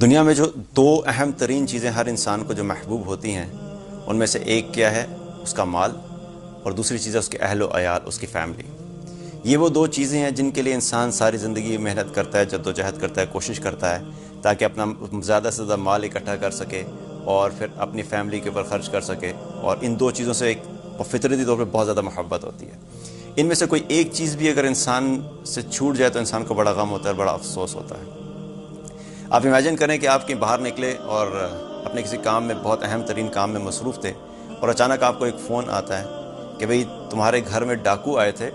دنیا میں جو دو اہم ترین چیزیں ہر انسان کو جو محبوب ہوتی ہیں ان میں سے ایک کیا ہے؟ اس کا مال، اور دوسری چیز ہے اس کے اہل و عیال، اس کی فیملی۔ یہ وہ دو چیزیں ہیں جن کے لیے انسان ساری زندگی محنت کرتا ہے، جد و جہد کرتا ہے، کوشش کرتا ہے تاکہ اپنا زیادہ سے زیادہ مال اکٹھا کر سکے اور پھر اپنی فیملی کے اوپر خرچ کر سکے۔ اور ان دو چیزوں سے ایک فطرتی طور پہ بہت زیادہ محبت ہوتی ہے۔ ان میں سے کوئی ایک چیز بھی اگر انسان سے چھوٹ جائے تو انسان کو بڑا غم ہوتا ہے، بڑا افسوس ہوتا ہے۔ آپ امیجن کریں کہ آپ کہیں باہر نکلے اور اپنے کسی کام میں، بہت اہم ترین کام میں مصروف تھے، اور اچانک آپ کو ایک فون آتا ہے کہ بھئی تمہارے گھر میں ڈاکو آئے تھے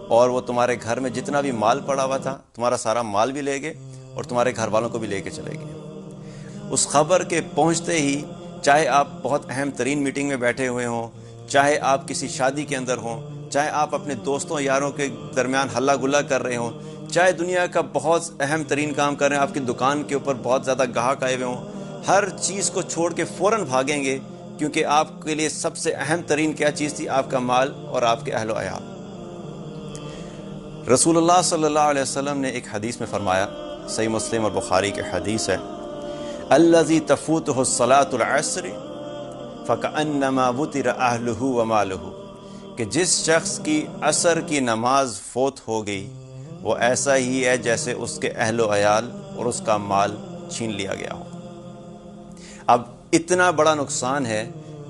اور وہ تمہارے گھر میں جتنا بھی مال پڑا ہوا تھا تمہارا سارا مال بھی لے گئے اور تمہارے گھر والوں کو بھی لے کے چلے گئے۔ اس خبر کے پہنچتے ہی، چاہے آپ بہت اہم ترین میٹنگ میں بیٹھے ہوئے ہوں، چاہے آپ کسی شادی کے اندر ہوں، چاہے آپ اپنے دوستوں یاروں کے درمیان ہلا گلا کر رہے ہوں، چاہے دنیا کا بہت اہم ترین کام کر رہے ہیں، آپ کی دکان کے اوپر بہت زیادہ گاہک آئے ہوئے ہوں، ہر چیز کو چھوڑ کے فوراً بھاگیں گے، کیونکہ آپ کے لیے سب سے اہم ترین کیا چیز تھی؟ آپ کا مال اور آپ کے اہل و عیال۔ رسول اللہ صلی اللہ علیہ وسلم نے ایک حدیث میں فرمایا، صحیح مسلم اور بخاری کی حدیث ہے، الذی تفوتہ الصلاۃ العصر فکأنما وتر اہلہ ومالہ، کہ جس شخص کی عصر کی نماز فوت ہو گئی وہ ایسا ہی ہے جیسے اس کے اہل و عیال اور اس کا مال چھین لیا گیا ہو۔ اب اتنا بڑا نقصان ہے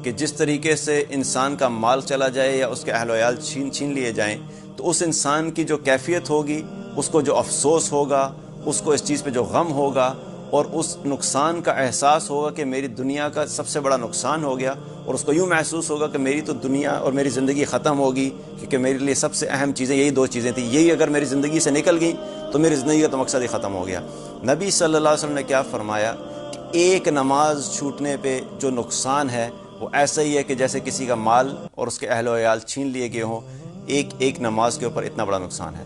کہ جس طریقے سے انسان کا مال چلا جائے یا اس کے اہل و عیال چھین لیے جائیں، تو اس انسان کی جو کیفیت ہوگی، اس کو جو افسوس ہوگا، اس کو اس چیز پہ جو غم ہوگا اور اس نقصان کا احساس ہوگا کہ میری دنیا کا سب سے بڑا نقصان ہو گیا، اور اس کو یوں محسوس ہوگا کہ میری تو دنیا اور میری زندگی ختم ہوگی، کیونکہ میرے لیے سب سے اہم چیزیں یہی دو چیزیں تھیں، یہی اگر میری زندگی سے نکل گئیں تو میری زندگی کا تو مقصد ہی ختم ہو گیا۔ نبی صلی اللہ علیہ وسلم نے کیا فرمایا کہ ایک نماز چھوٹنے پہ جو نقصان ہے وہ ایسا ہی ہے کہ جیسے کسی کا مال اور اس کے اہل و عیال چھین لیے گئے ہوں۔ ایک نماز کے اوپر اتنا بڑا نقصان ہے۔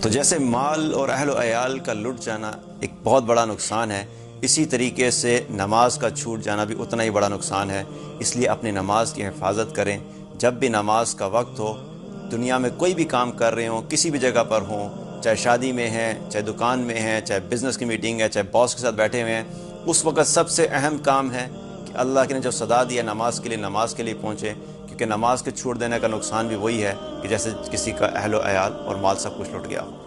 تو جیسے مال اور اہل و عیال کا لٹ جانا ایک بہت بڑا نقصان ہے، اسی طریقے سے نماز کا چھوٹ جانا بھی اتنا ہی بڑا نقصان ہے۔ اس لیے اپنی نماز کی حفاظت کریں۔ جب بھی نماز کا وقت ہو، دنیا میں کوئی بھی کام کر رہے ہوں، کسی بھی جگہ پر ہوں، چاہے شادی میں ہیں، چاہے دکان میں ہیں، چاہے بزنس کی میٹنگ ہے، چاہے باس کے ساتھ بیٹھے ہوئے ہیں، اس وقت سب سے اہم کام ہے کہ اللہ نے جو صدا دیا نماز کے لیے پہنچے، کیونکہ نماز کے چھوڑ دینے کا نقصان بھی وہی ہے کہ جیسے کسی کا اہل و عیال اور مال سب کچھ لٹ گیا ہو۔